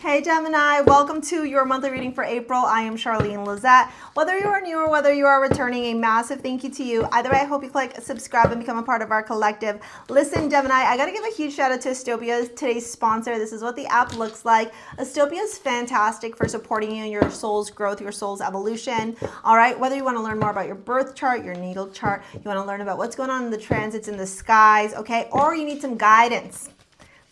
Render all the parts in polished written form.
Hey Gemini, welcome to your monthly reading for April. I am Charlene Lizette. Whether you are new or whether you are returning, a massive thank you to you. Either way, I hope you click subscribe and become a part of our collective. Listen, Gemini, I gotta give a huge shout out to Astopia, today's sponsor. This is what the app looks like. Astopia is fantastic for supporting you in your soul's growth, your soul's evolution. All right, whether you want to learn more about your birth chart, your natal chart, you want to learn about what's going on in the transits in the skies, okay, or you need some guidance.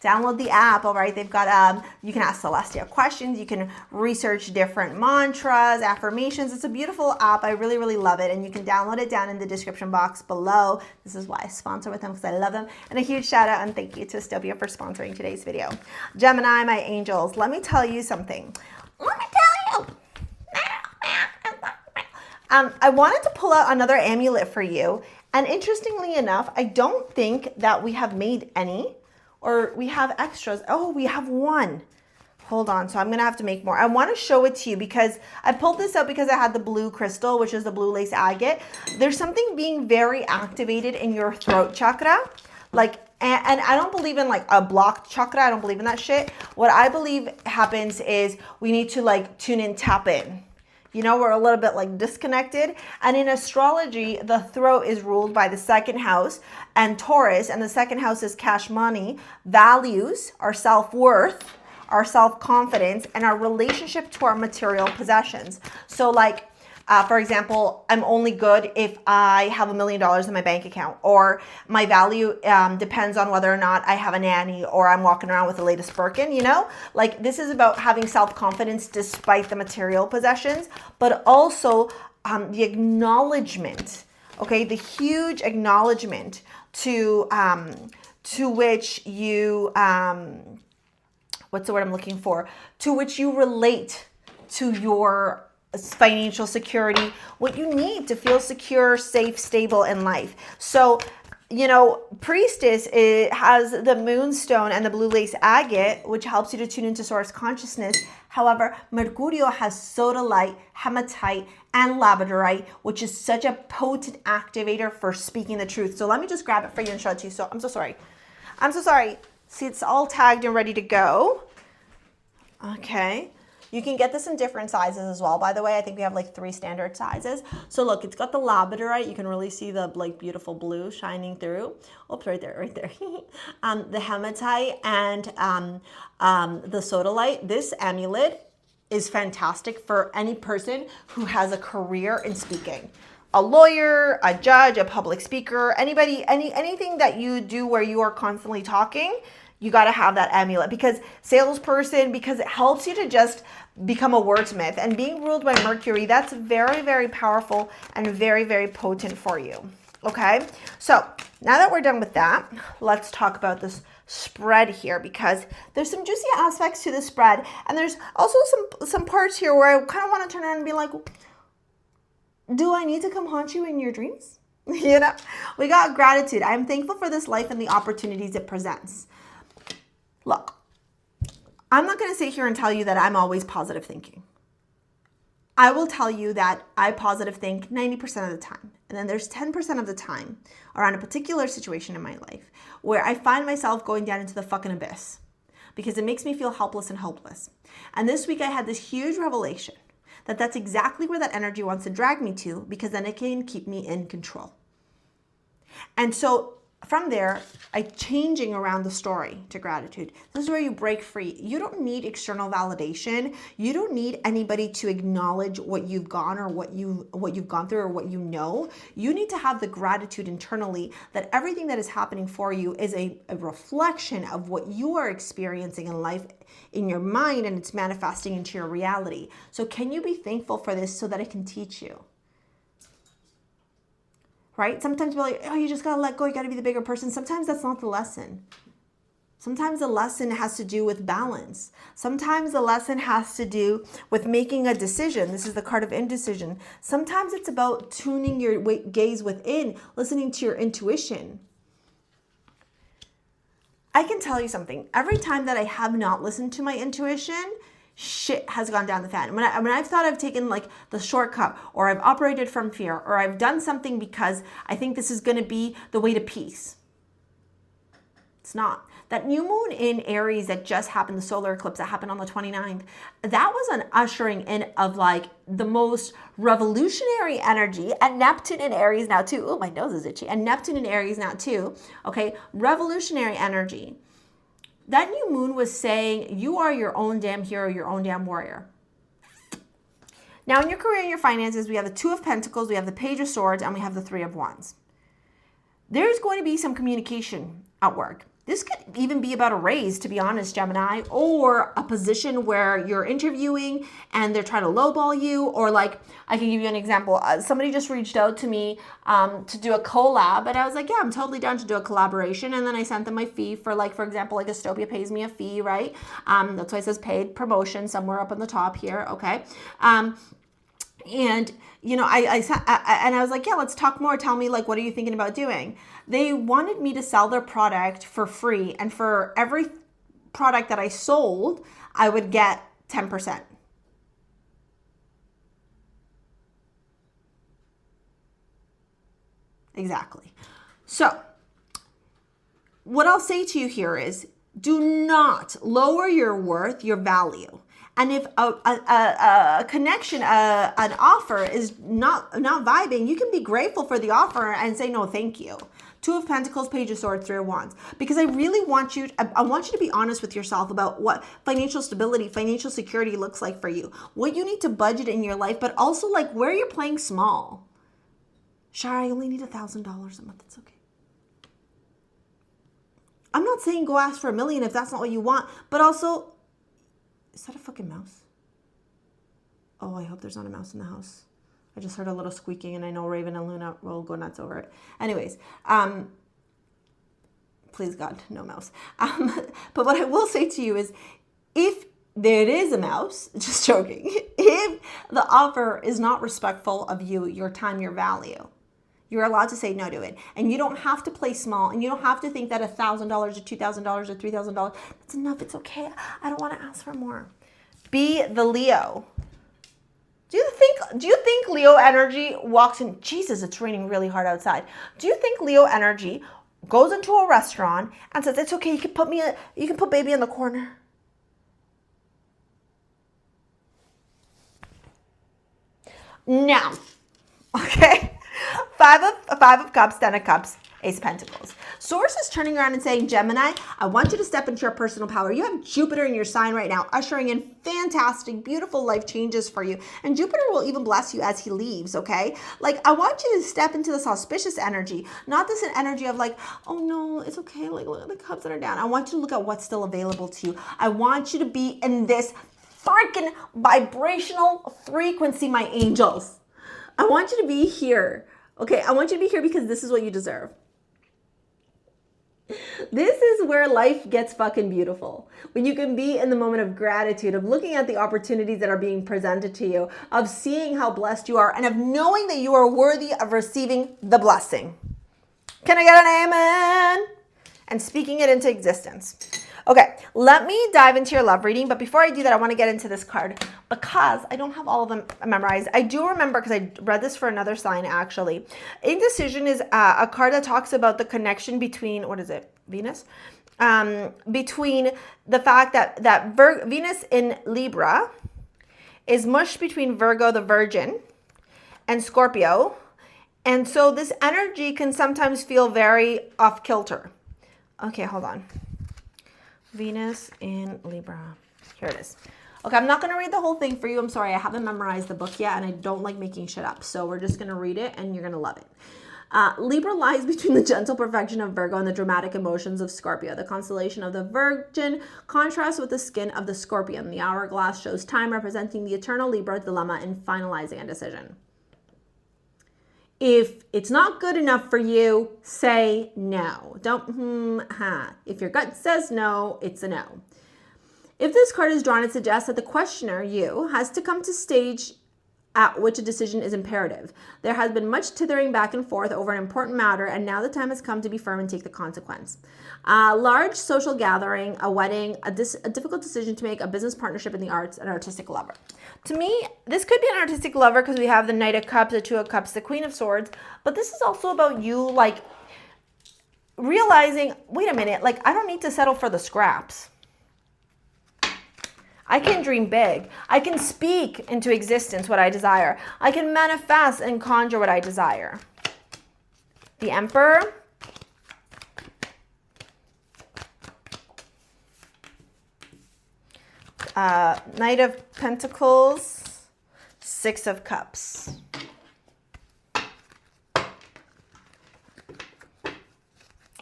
Download the app, all right? They've got, you can ask Celestia questions. You can research different mantras, affirmations. It's a beautiful app. I really, really love it. And you can download it down in the description box below. This is why I sponsor with them, because I love them. And a huge shout out and thank you to Astopia for sponsoring today's video. Gemini, my angels, let me tell you something. Let me tell you. I wanted to pull out another amulet for you. And interestingly enough, I don't think that we have made any. Or we have extras. Oh, we have one. Hold on, so I'm gonna have to make more. I wanna show it to you because I pulled this out because I had the blue crystal, which is the blue lace agate. There's something being very activated in your throat chakra. Like, and I don't believe in like a blocked chakra. I don't believe in that shit. What I believe happens is we need to like tune in, tap in. You know, we're a little bit like disconnected. And in astrology, the throat is ruled by the second house and Taurus. And the second house is cash money, values, our self-worth, our self-confidence, and our relationship to our material possessions. So like, for example, I'm only good if I have $1 million in my bank account, or my value depends on whether or not I have a nanny or I'm walking around with the latest Birkin, you know? Like this is about having self-confidence despite the material possessions, but also the acknowledgement, okay? The huge acknowledgement to which you, what's the word I'm looking for? To which you relate to your financial security, what you need to feel secure, safe, stable in life. So, you know, Priestess, it has the moonstone and the blue lace agate, which helps you to tune into source consciousness. However, Mercurio has sodalite, hematite, and labradorite, which is such a potent activator for speaking the truth. So let me just grab it for you and show it to you. So I'm so sorry. I'm so sorry. See, it's all tagged and ready to go. Okay. You can get this in different sizes as well, by the way. I think we have like 3 standard sizes. So look, it's got the labradorite. You can really see the like beautiful blue shining through. Oops, right there, right there. The hematite and the sodalite. This amulet is fantastic for any person who has a career in speaking. A lawyer, a judge, a public speaker, anybody, anything that you do where you are constantly talking, you got to have that amulet. Because salesperson, because it helps you to just become a wordsmith. And being ruled by Mercury, that's very, very powerful and very, very potent for you. Okay, so now that we're done with that, let's talk about this spread here, because there's some juicy aspects to the spread, and there's also some parts here where I kind of want to turn around and be like, do I need to come haunt you in your dreams? You know, we got gratitude. I'm thankful for this life and the opportunities it presents. Look, I'm not going to sit here and tell you that I'm always positive thinking. I will tell you that I positive think 90% of the time. And then there's 10% of the time around a particular situation in my life where I find myself going down into the fucking abyss because it makes me feel helpless and hopeless. And this week I had this huge revelation that that's exactly where that energy wants to drag me to, because then it can keep me in control. And so from there, I'm changing around the story to gratitude. This is where you break free. You don't need external validation. You don't need anybody to acknowledge what you've gone or what you've gone through or what you know. You need to have the gratitude internally that everything that is happening for you is a reflection of what you are experiencing in life in your mind, and it's manifesting into your reality. So can you be thankful for this so that it can teach you? Right? Sometimes we're like, oh, you just got to let go. You got to be the bigger person. Sometimes that's not the lesson. Sometimes the lesson has to do with balance. Sometimes the lesson has to do with making a decision. This is the card of indecision. Sometimes it's about tuning your gaze within, listening to your intuition. I can tell you something. Every time that I have not listened to my intuition, shit has gone down the fan. When I've thought I've taken like the shortcut, or I've operated from fear, or I've done something because I think this is going to be the way to peace. It's not. That new moon in Aries that just happened, the solar eclipse that happened on the 29th, that was an ushering in of like the most revolutionary energy. And Neptune in Aries now too. Oh, my nose is itchy. And Neptune in Aries now too. Okay, revolutionary energy. That new moon was saying you are your own damn hero, your own damn warrior. Now in your career and your finances, we have the Two of Pentacles, we have the Page of Swords, and we have the Three of Wands. There's going to be some communication at work. This could even be about a raise, to be honest, Gemini, or a position where you're interviewing and they're trying to lowball you, or like, I can give you an example. Somebody just reached out to me to do a collab, and I was like, yeah, I'm totally down to do a collaboration. And then I sent them my fee for, like, for example, like Astopia pays me a fee, right? That's why it says paid promotion somewhere up on the top here, okay? And, you know, I was like, yeah, let's talk more. Tell me, like, what are you thinking about doing? They wanted me to sell their product for free. And for every product that I sold, I would get 10%. Exactly. So what I'll say to you here is, do not lower your worth, your value. And if a connection, an offer is not vibing, you can be grateful for the offer and say, no, thank you. Two of Pentacles, Page of Swords, Three of Wands. Because I really want you, I want you to be honest with yourself about what financial stability, financial security looks like for you. What you need to budget in your life, but also like where you're playing small. Shar, I only need $1,000 a month. It's okay. I'm not saying go ask for $1 million if that's not what you want, but also, is that a fucking mouse? Oh, I hope there's not a mouse in the house. I just heard a little squeaking, and I know Raven and Luna will go nuts over it. Anyways, please God, no mouse. But what I will say to you is, if there is a mouse, just joking, if the offer is not respectful of you, your time, your value, you're allowed to say no to it. And you don't have to play small, and you don't have to think that $1,000 or $2,000 or $3,000, that's enough. It's okay. I don't want to ask for more. Be the Leo. Do you think Leo energy walks in? Jesus, it's raining really hard outside. Do you think Leo energy goes into a restaurant and says, it's okay, you can put baby in the corner? No. Okay. Five of Cups, 10 of Cups, Ace of Pentacles. Source is turning around and saying, Gemini, I want you to step into your personal power. You have Jupiter in your sign right now, ushering in fantastic, beautiful life changes for you. And Jupiter will even bless you as he leaves, okay? Like, I want you to step into this auspicious energy, not this energy of like, oh no, it's okay, like look at the cups that are down. I want you to look at what's still available to you. I want you to be in this freaking vibrational frequency, my angels. I want you to be here. Okay, I want you to be here because this is what you deserve. This is where life gets fucking beautiful. When you can be in the moment of gratitude, of looking at the opportunities that are being presented to you, of seeing how blessed you are, and of knowing that you are worthy of receiving the blessing. Can I get an amen? And speaking it into existence. Okay, let me dive into your love reading. But before I do that, I want to get into this card because I don't have all of them memorized. I do remember because I read this for another sign, actually. Indecision is a card that talks about the connection between, what is it, Venus? Between the fact that Venus in Libra is mushed between Virgo, the Virgin, and Scorpio. And so this energy can sometimes feel very off kilter. Okay, hold on. Venus in Libra. Here it is. Okay, I'm not going to read the whole thing for you. I'm sorry. I haven't memorized the book yet, and I don't like making shit up. So we're just going to read it, and you're going to love it. Libra lies between the gentle perfection of Virgo and the dramatic emotions of Scorpio. The constellation of the Virgin contrasts with the skin of the Scorpion. The hourglass shows time, representing the eternal Libra dilemma in finalizing a decision. If it's not good enough for you, say no. Don't, If your gut says no, it's a no. If this card is drawn, it suggests that the questioner, you, has to come to stage at which a decision is imperative. There has been much tithering back and forth over an important matter, and now the time has come to be firm and take the consequence. A large social gathering, a wedding, a difficult decision to make, a business partnership in the arts, an artistic lover. To me, this could be an artistic lover because we have the Knight of Cups, the Two of Cups, the Queen of Swords, but this is also about you, like, realizing, wait a minute, like I don't need to settle for the scraps. I can dream big. I can speak into existence what I desire. I can manifest and conjure what I desire. The Emperor. Knight of Pentacles. Six of Cups.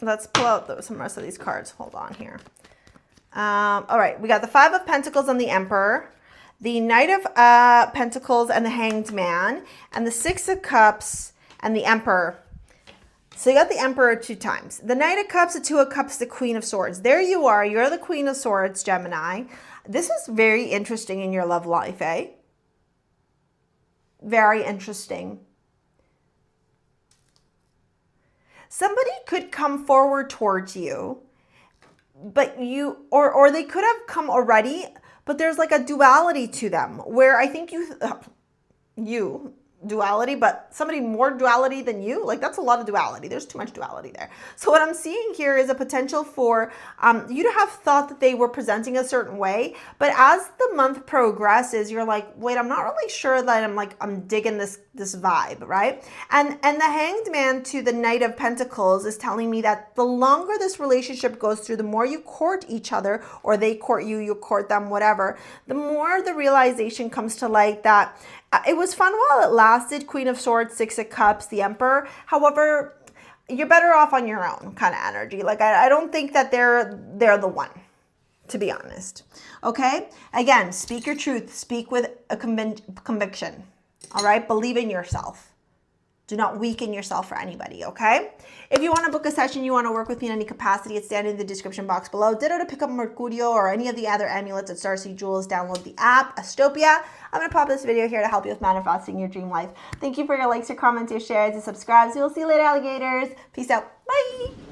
Let's pull out some rest of these cards. Hold on here. All right, we got the Five of Pentacles and the Emperor, the Knight of Pentacles and the Hanged Man, and the Six of Cups and the Emperor. So you got the Emperor 2 times. The Knight of Cups, the Two of Cups, the Queen of Swords. There you are. You're the Queen of Swords, Gemini. This is very interesting in your love life, eh? Very interesting. Somebody could come forward towards you, but you, or they could have come already, but there's like a duality to them where I think you duality, but somebody more duality than you, like that's a lot of duality. There's too much duality there. So what I'm seeing here is a potential for you to have thought that they were presenting a certain way, but as the month progresses, you're like, wait, I'm not really sure that I'm digging this vibe, right? And the Hanged Man to the Knight of Pentacles is telling me that the longer this relationship goes through, the more you court each other, or they court you, you court them, whatever, the more the realization comes to light that it was fun while it lasted. Queen of Swords, Six of Cups, the Emperor. However, you're better off on your own kind of energy. Like I don't think that they're the one, to be honest. Okay? Again, speak your truth. Speak with a conviction. All right? Believe in yourself. Do not weaken yourself for anybody, okay? If you want to book a session, you want to work with me in any capacity, it's down in the description box below. Ditto to pick up Mercurio or any of the other amulets at StarSea Jewels. Download the app, Astopia. I'm going to pop this video here to help you with manifesting your dream life. Thank you for your likes, your comments, your shares, your subscribes. We'll see you later, alligators. Peace out. Bye.